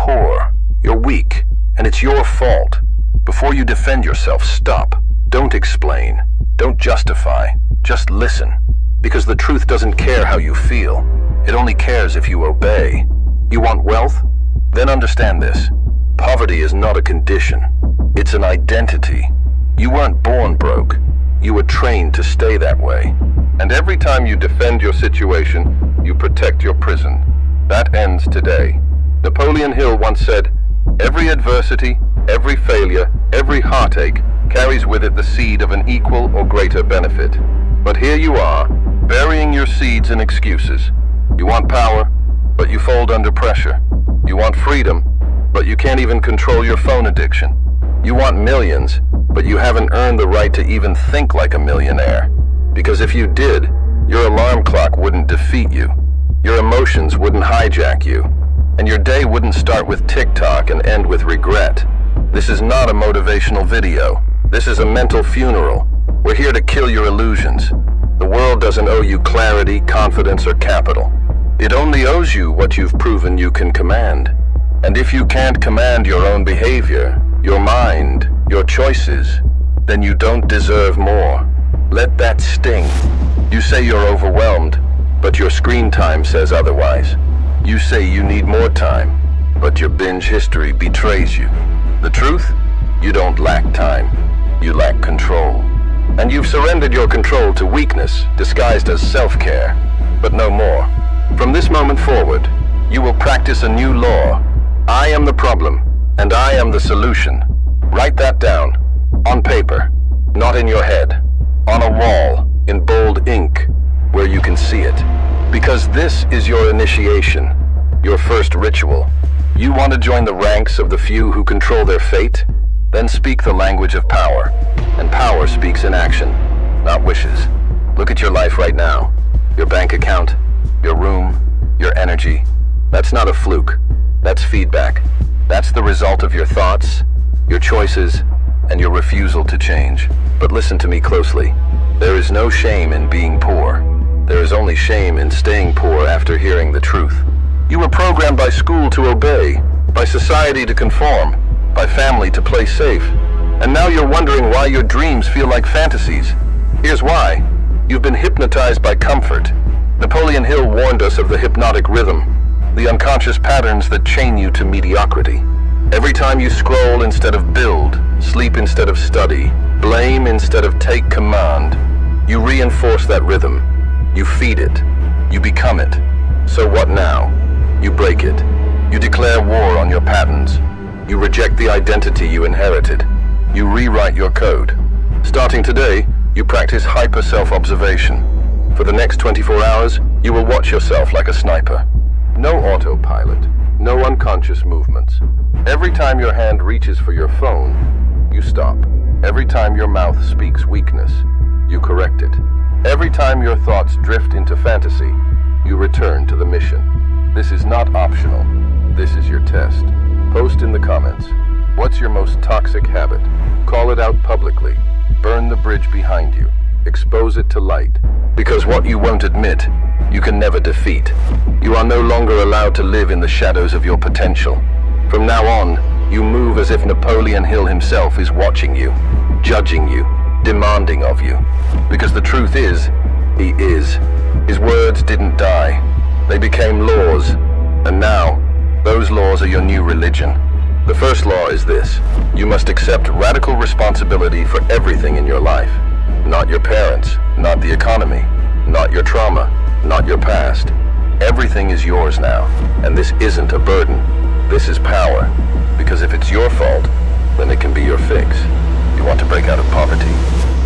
poor, you're weak, and it's your fault. Before you defend yourself, stop. Don't explain. Don't justify. Just listen. Because the truth doesn't care how you feel. It only cares if you obey. You want wealth? Then understand this. Poverty is not a condition. It's an identity. You weren't born broke. You were trained to stay that way. And every time you defend your situation, you protect your prison. That ends today. Napoleon Hill once said, "Every adversity, every failure, every heartache carries with it the seed of an equal or greater benefit." But here you are, burying your seeds in excuses. You want power, but you fold under pressure. You want freedom, but you can't even control your phone addiction. You want millions, but you haven't earned the right to even think like a millionaire. Because if you did, your alarm clock wouldn't defeat you. Your emotions wouldn't hijack you. And your day wouldn't start with TikTok and end with regret. This is not a motivational video. This is a mental funeral. We're here to kill your illusions. The world doesn't owe you clarity, confidence, or capital. It only owes you what you've proven you can command. And if you can't command your own behavior, your mind, your choices, then you don't deserve more. Let that sting. You say you're overwhelmed, but your screen time says otherwise. You say you need more time, but your binge history betrays you. The truth? You don't lack time. You lack control. And you've surrendered your control to weakness, disguised as self-care. But no more. From this moment forward, you will practice a new law. I am the problem, and I am the solution. Write that down. On paper. Not in your head. On a wall, in bold ink, where you can see it. Because this is your initiation, your first ritual. You want to join the ranks of the few who control their fate? Then speak the language of power. And power speaks in action, not wishes. Look at your life right now. Your bank account, your room, your energy. That's not a fluke. That's feedback. That's the result of your thoughts, your choices, and your refusal to change. But listen to me closely. There is no shame in being poor. There is only shame in staying poor after hearing the truth. You were programmed by school to obey, by society to conform, by family to play safe. And now you're wondering why your dreams feel like fantasies. Here's why. You've been hypnotized by comfort. Napoleon Hill warned us of the hypnotic rhythm, the unconscious patterns that chain you to mediocrity. Every time you scroll instead of build, sleep instead of study, blame instead of take command, you reinforce that rhythm. You feed it. You become it. So what now? You break it. You declare war on your patterns. You reject the identity you inherited. You rewrite your code. Starting today, you practice hyper-self-observation. For the next 24 hours, you will watch yourself like a sniper. No autopilot. No unconscious movements. Every time your hand reaches for your phone, you stop. Every time your mouth speaks weakness, you correct it. Every time your thoughts drift into fantasy, you return to the mission. This is not optional. This is your test. Post in the comments. What's your most toxic habit? Call it out publicly. Burn the bridge behind you. Expose it to light. Because what you won't admit, you can never defeat. You are no longer allowed to live in the shadows of your potential. From now on, you move as if Napoleon Hill himself is watching you, judging you, demanding of you. Because the truth is, he is. His words didn't die. They became laws. And now, those laws are your new religion. The first law is this. You must accept radical responsibility for everything in your life. Not your parents, not the economy, not your trauma, not your past. Everything is yours now, and this isn't a burden. This is power. Because if it's your fault, then it can be your fix. You want to break out of poverty?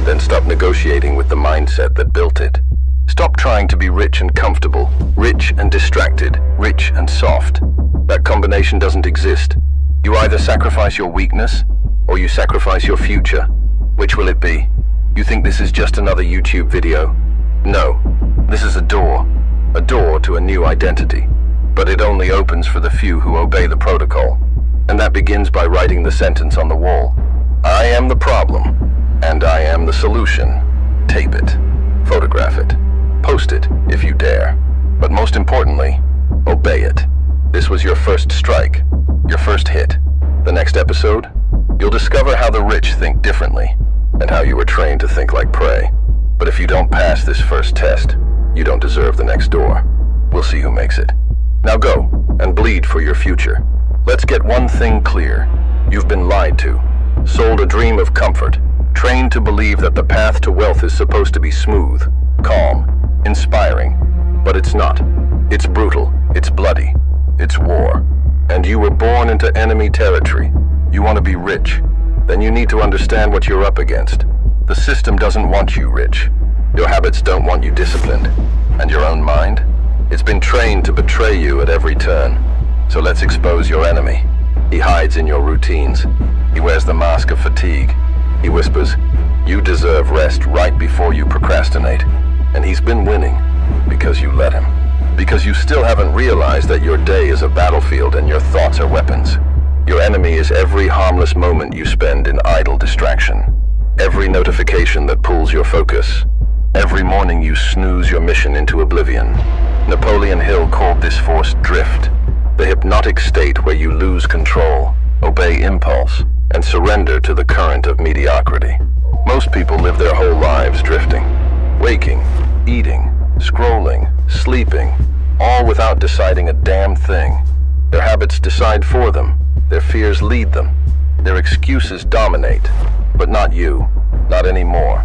Then stop negotiating with the mindset that built it. Stop trying to be rich and comfortable, rich and distracted, rich and soft. That combination doesn't exist. You either sacrifice your weakness, or you sacrifice your future. Which will it be? You think this is just another YouTube video? No, this is a door to a new identity. But it only opens for the few who obey the protocol. And that begins by writing the sentence on the wall. I am the problem, and I am the solution. Tape it, photograph it, post it if you dare. But most importantly, obey it. This was your first strike. your first hit. The next episode, you'll discover how the rich think differently and how you were trained to think like prey. But if you don't pass this first test, you don't deserve the next door. We'll see who makes it. Now go and bleed for your future. Let's get one thing clear. You've been lied to, sold a dream of comfort, trained to believe that the path to wealth is supposed to be smooth, calm, inspiring. But it's not. It's brutal, it's bloody, it's war. And you were born into enemy territory. You want to be rich. Then you need to understand what you're up against. The system doesn't want you rich. Your habits don't want you disciplined. And your own mind? It's been trained to betray you at every turn. So let's expose your enemy. He hides in your routines. He wears the mask of fatigue. He whispers, "You deserve rest," right before you procrastinate. And he's been winning because you let him. Because you still haven't realized that your day is a battlefield and your thoughts are weapons. Your enemy is every harmless moment you spend in idle distraction. Every notification that pulls your focus. Every morning you snooze your mission into oblivion. Napoleon Hill called this force drift, the hypnotic state where you lose control, obey impulse, and surrender to the current of mediocrity. Most people live their whole lives drifting, waking, eating, scrolling, sleeping, all without deciding a damn thing. Their habits decide for them, their fears lead them, their excuses dominate, but not you, not anymore.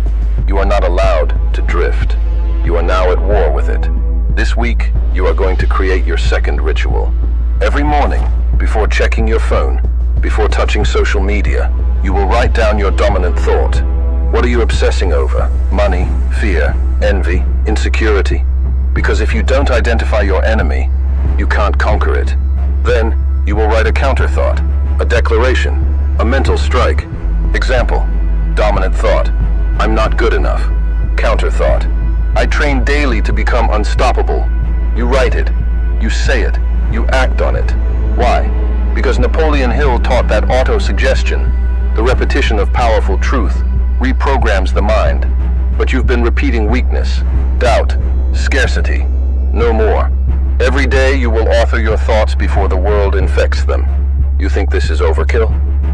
You are not allowed to drift. You are now at war with it. This week, you are going to create your second ritual. Every morning, before checking your phone, before touching social media, you will write down your dominant thought. What are you obsessing over? Money, fear, envy, insecurity? Because if you don't identify your enemy, you can't conquer it. Then, you will write a counter thought, a declaration, a mental strike. Example, dominant thought, I'm not good enough. Counter thought, I train daily to become unstoppable. You write it, you say it, you act on it. Why? Because Napoleon Hill taught that auto-suggestion, the repetition of powerful truth, reprograms the mind. But you've been repeating weakness, doubt, scarcity. No more. Every day you will author your thoughts before the world infects them. You think this is overkill?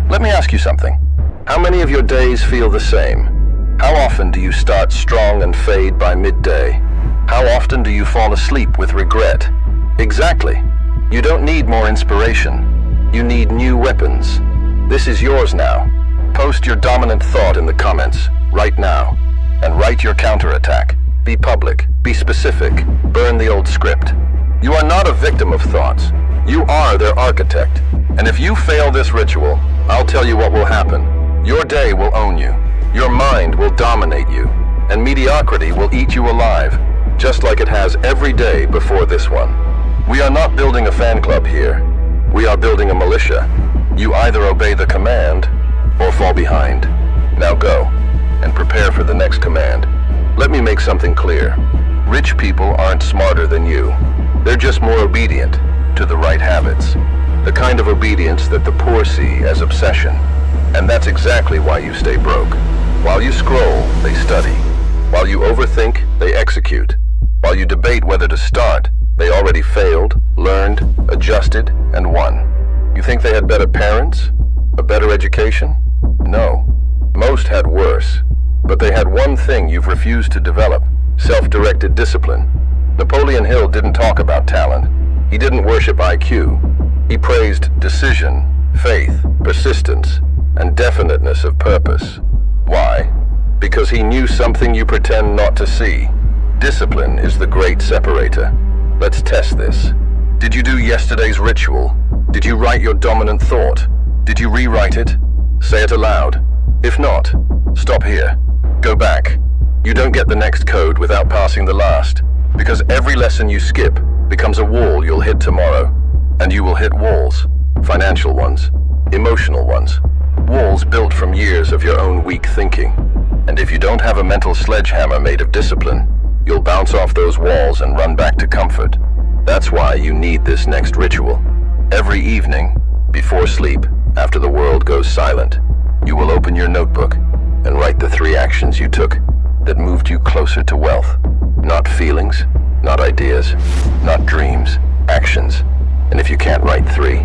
Let me ask you something. How many of your days feel the same? How often do you start strong and fade by midday? How often do you fall asleep with regret? Exactly. You don't need more inspiration. You need new weapons. This is yours now. Post your dominant thought in the comments, right now. And write your counterattack. Be public, be specific, burn the old script. You are not a victim of thoughts. You are their architect. And if you fail this ritual, I'll tell you what will happen. Your day will own you. Your mind will dominate you. And mediocrity will eat you alive, just like it has every day before this one. We are not building a fan club here. We are building a militia. You either obey the command or fall behind. Now go and prepare for the next command. Let me make something clear. Rich people aren't smarter than you. They're just more obedient to the right habits. The kind of obedience that the poor see as obsession. And that's exactly why you stay broke. While you scroll, they study. While you overthink, they execute. While you debate whether to start, they already failed, learned, adjusted, and won. You think they had better parents? A better education? No. Most had worse. But they had one thing you've refused to develop: self-directed discipline. Napoleon Hill didn't talk about talent. He didn't worship IQ. He praised decision, faith, persistence, and definiteness of purpose. Why? Because he knew something you pretend not to see. Discipline is the great separator. Let's test this. Did you do yesterday's ritual? Did you write your dominant thought? Did you rewrite it? Say it aloud. If not, stop here. Go back. You don't get the next code without passing the last, because every lesson you skip becomes a wall you'll hit tomorrow. And you will hit walls. Financial ones. Emotional ones. Walls built from years of your own weak thinking. And if you don't have a mental sledgehammer made of discipline, you'll bounce off those walls and run back to comfort. That's why you need this next ritual. Every evening, before sleep, after the world goes silent, you will open your notebook and write the 3 actions you took that moved you closer to wealth. Not feelings, not ideas, not dreams, actions. And if you can't write 3,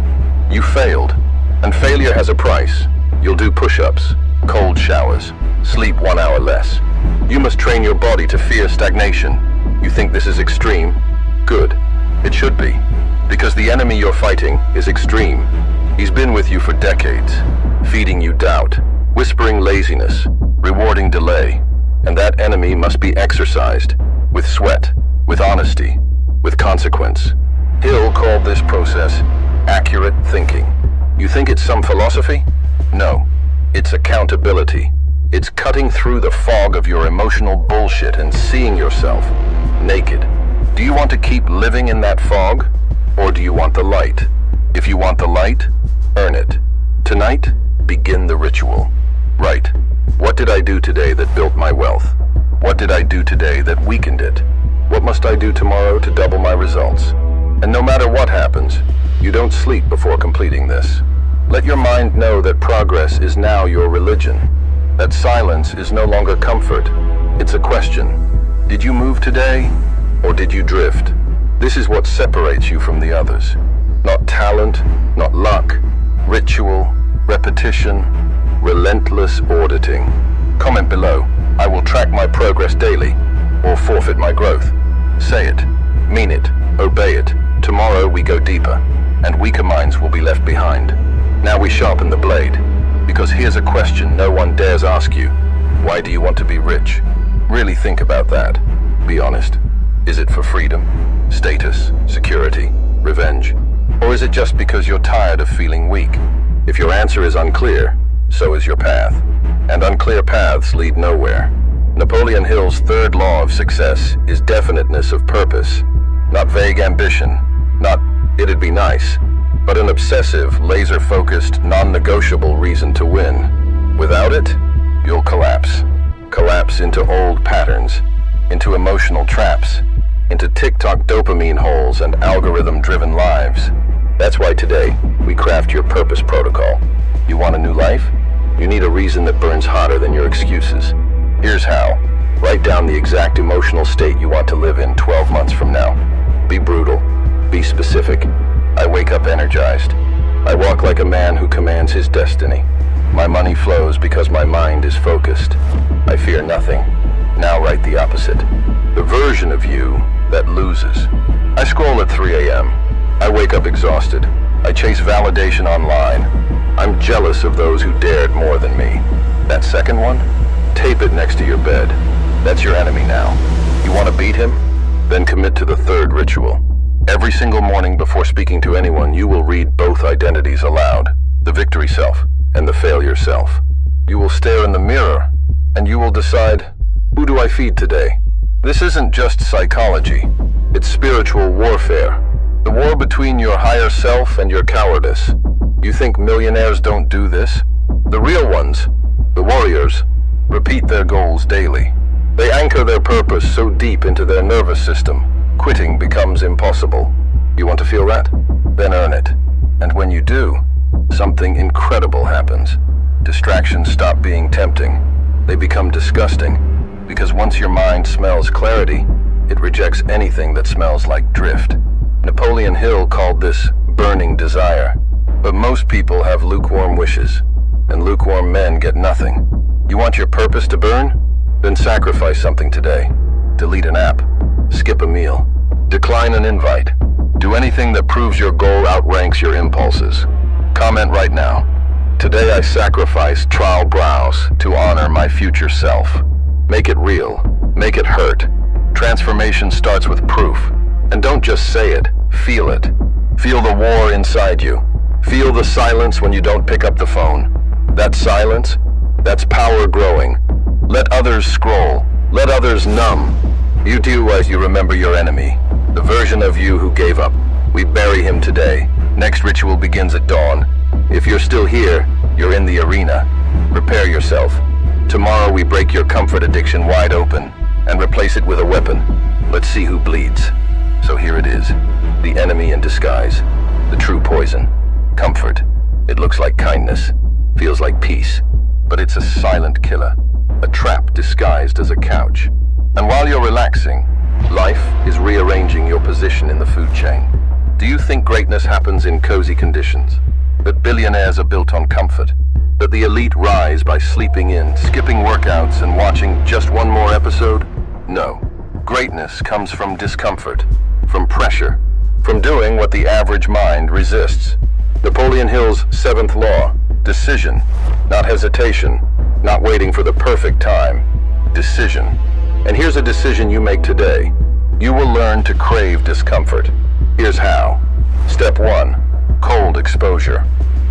You failed. And failure has a price. You'll do push-ups, cold showers, sleep 1 hour less. You must train your body to fear stagnation. You think this is extreme? Good. It should be. Because the enemy you're fighting is extreme. He's been with you for decades, feeding you doubt, whispering laziness, rewarding delay. And that enemy must be exercised, with sweat, with honesty, with consequence. Hill called this process accurate thinking. You think it's some philosophy? No. It's accountability. It's cutting through the fog of your emotional bullshit and seeing yourself naked. Do you want to keep living in that fog? Or do you want the light? If you want the light, earn it. Tonight, begin the ritual. Right. What did I do today that built my wealth? What did I do today that weakened it? What must I do tomorrow to double my results? And no matter what happens, you don't sleep before completing this. Let your mind know that progress is now your religion. That silence is no longer comfort. It's a question. Did you move today, or did you drift? This is what separates you from the others. Not talent, not luck, ritual, repetition, relentless auditing. Comment below. I will track my progress daily, or forfeit my growth. Say it, mean it, obey it. Tomorrow we go deeper, and weaker minds will be left behind. Now we sharpen the blade, because here's a question no one dares ask you. Why do you want to be rich? Really think about that. Be honest. Is it for freedom, status, security, revenge? Or is it just because you're tired of feeling weak? If your answer is unclear, so is your path. And unclear paths lead nowhere. Napoleon Hill's third law of success is definiteness of purpose. Not vague ambition, not it'd be nice, but an obsessive, laser-focused, non-negotiable reason to win. Without it, you'll collapse. Collapse into old patterns, into emotional traps, into TikTok dopamine holes and algorithm-driven lives. That's why today, we craft your purpose protocol. You want a new life? You need a reason that burns hotter than your excuses. Here's how. Write down the exact emotional state you want to live in 12 months from now. Be brutal. Be specific. I wake up energized. I walk like a man who commands his destiny. My money flows because my mind is focused. I fear nothing. Now write the opposite. The version of you that loses. I scroll at 3 a.m. I wake up exhausted. I chase validation online. I'm jealous of those who dared more than me. That second one? Tape it next to your bed. That's your enemy now. You want to beat him? Then commit to the third ritual. Every single morning before speaking to anyone, you will read both identities aloud. The victory self and the failure self. You will stare in the mirror and you will decide, who do I feed today? This isn't just psychology. It's spiritual warfare. The war between your higher self and your cowardice. You think millionaires don't do this? The real ones, the warriors, repeat their goals daily. They anchor their purpose so deep into their nervous system, quitting becomes impossible. You want to feel that? Then earn it. And when you do, something incredible happens. Distractions stop being tempting. They become disgusting. Because once your mind smells clarity, it rejects anything that smells like drift. Napoleon Hill called this burning desire. But most people have lukewarm wishes, and lukewarm men get nothing. You want your purpose to burn? Then sacrifice something today. Delete an app. Skip a meal. Decline an invite. Do anything that proves your goal outranks your impulses. Comment right now. Today I sacrifice trial brows to honor my future self. Make it real. Make it hurt. Transformation starts with proof. And don't just say it. Feel it. Feel the war inside you. Feel the silence when you don't pick up the phone. That silence, that's power growing. Let others scroll. Let others numb. You do as you remember your enemy, the version of you who gave up. We bury him today. Next ritual begins at dawn. If you're still here, you're in the arena. Prepare yourself. Tomorrow we break your comfort addiction wide open and replace it with a weapon. Let's see who bleeds. So here it is. The enemy in disguise. The true poison. Comfort. It looks like kindness. Feels like peace. But it's a silent killer. A trap disguised as a couch. And while you're relaxing, life is rearranging your position in the food chain. Do you think greatness happens in cozy conditions? millionaires are built on comfort, that the elite rise by sleeping in, skipping workouts, and watching just one more episode? No. Greatness comes from discomfort, from pressure, from doing what the average mind resists. Napoleon Hill's seventh law: decision, not hesitation, not waiting for the perfect time. Decision. And here's a decision you make today. You will learn to crave discomfort. Here's how. Step 1. Cold exposure.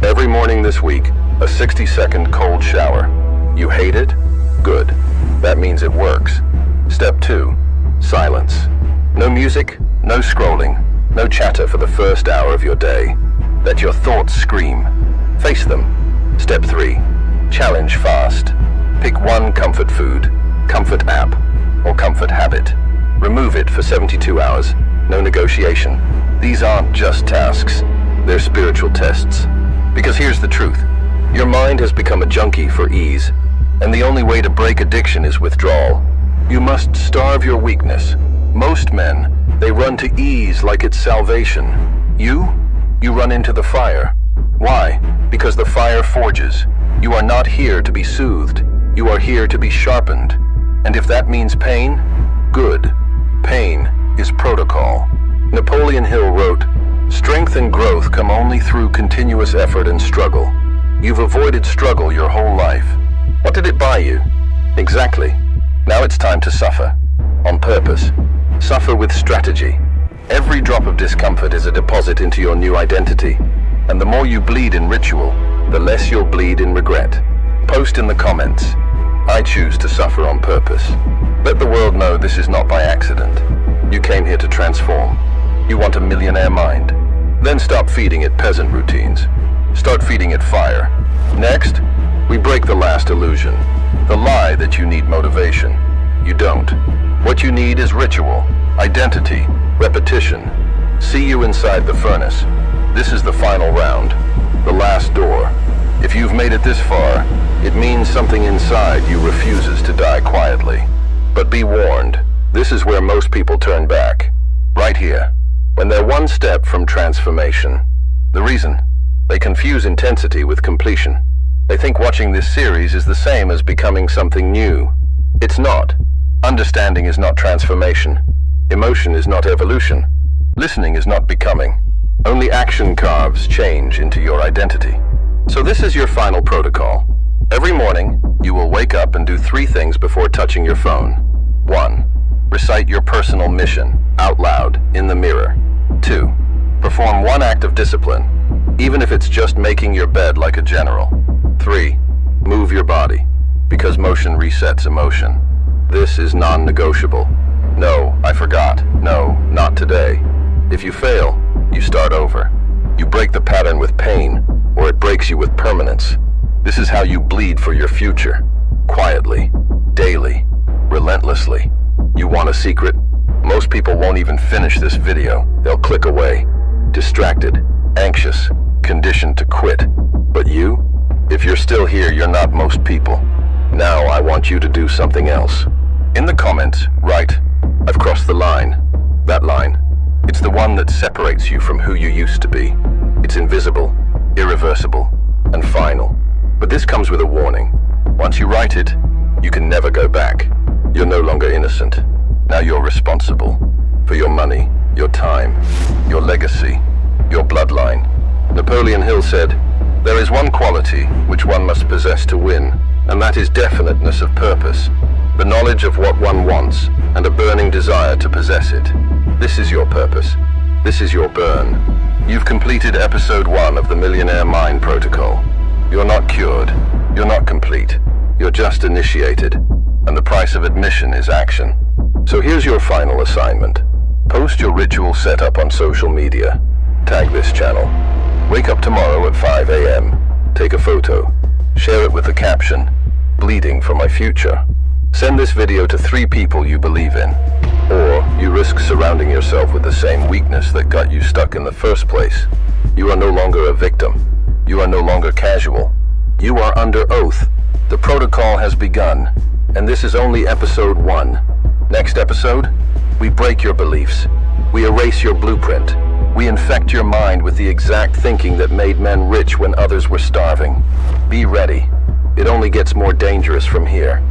Every morning this week, a 60-second cold shower. You hate it? Good. That means it works. Step 2. Silence. No music, no scrolling, no chatter for the first hour of your day. Let your thoughts scream. Face them. Step 3. Challenge fast. Pick one comfort food, comfort app, or comfort habit. Remove it for 72 hours. No negotiation. These aren't just tasks. They're spiritual tests. Because here's the truth. Your mind has become a junkie for ease, and the only way to break addiction is withdrawal. You must starve your weakness. Most men, they run to ease like it's salvation. You run into the fire. Why? Because the fire forges. You are not here to be soothed. You are here to be sharpened. And if that means pain, good. Pain is protocol. Napoleon Hill wrote, "Strength and growth come only through continuous effort and struggle." You've avoided struggle your whole life. What did it buy you? Exactly. Now it's time to suffer. On purpose. Suffer with strategy. Every drop of discomfort is a deposit into your new identity. And the more you bleed in ritual, the less you'll bleed in regret. Post in the comments, "I choose to suffer on purpose." Let the world know this is not by accident. You came here to transform. You want a millionaire mind. Then stop feeding it peasant routines. Start feeding it fire. Next, we break the last illusion. The lie that you need motivation. You don't. What you need is ritual, identity, repetition. See you inside the furnace. This is the final round, the last door. If you've made it this far, it means something inside you refuses to die quietly. But be warned, this is where most people turn back. Right here, when they're one step from transformation. The reason? They confuse intensity with completion. They think watching this series is the same as becoming something new. It's not. Understanding is not transformation. Emotion is not evolution. Listening is not becoming. Only action carves change into your identity. So this is your final protocol. Every morning, you will wake up and do 3 things before touching your phone. 1. Recite your personal mission, out loud, in the mirror. 2. Perform one act of discipline, even if it's just making your bed like a general. 3. Move your body, because motion resets emotion. This is non-negotiable. No, I forgot. No, not today. If you fail, you start over. You break the pattern with pain, or it breaks you with permanence. This is how you bleed for your future. Quietly, daily, relentlessly. You want a secret? Most people won't even finish this video. They'll click away. Distracted, anxious, conditioned to quit. But you? If you're still here, you're not most people. Now I want you to do something else. In the comments, write, "I've crossed the line." That line. It's the one that separates you from who you used to be. It's invisible, irreversible, and final. But this comes with a warning. Once you write it, you can never go back. You're no longer innocent. Now you're responsible for your money, your time, your legacy, your bloodline. Napoleon Hill said, "There is one quality which one must possess to win, and that is definiteness of purpose, the knowledge of what one wants, and a burning desire to possess it." This is your purpose. This is your burn. You've completed episode 1 of the Millionaire Mind Protocol. You're not cured. You're not complete. You're just initiated. And the price of admission is action. So here's your final assignment. Post your ritual setup on social media. Tag this channel. Wake up tomorrow at 5 a.m. Take a photo. Share it with the caption, "Bleeding for my future." Send this video to 3 people you believe in. Or you risk surrounding yourself with the same weakness that got you stuck in the first place. You are no longer a victim. You are no longer casual. You are under oath. The protocol has begun, and this is only episode 1. Next episode, we break your beliefs. We erase your blueprint. We infect your mind with the exact thinking that made men rich when others were starving. Be ready. It only gets more dangerous from here.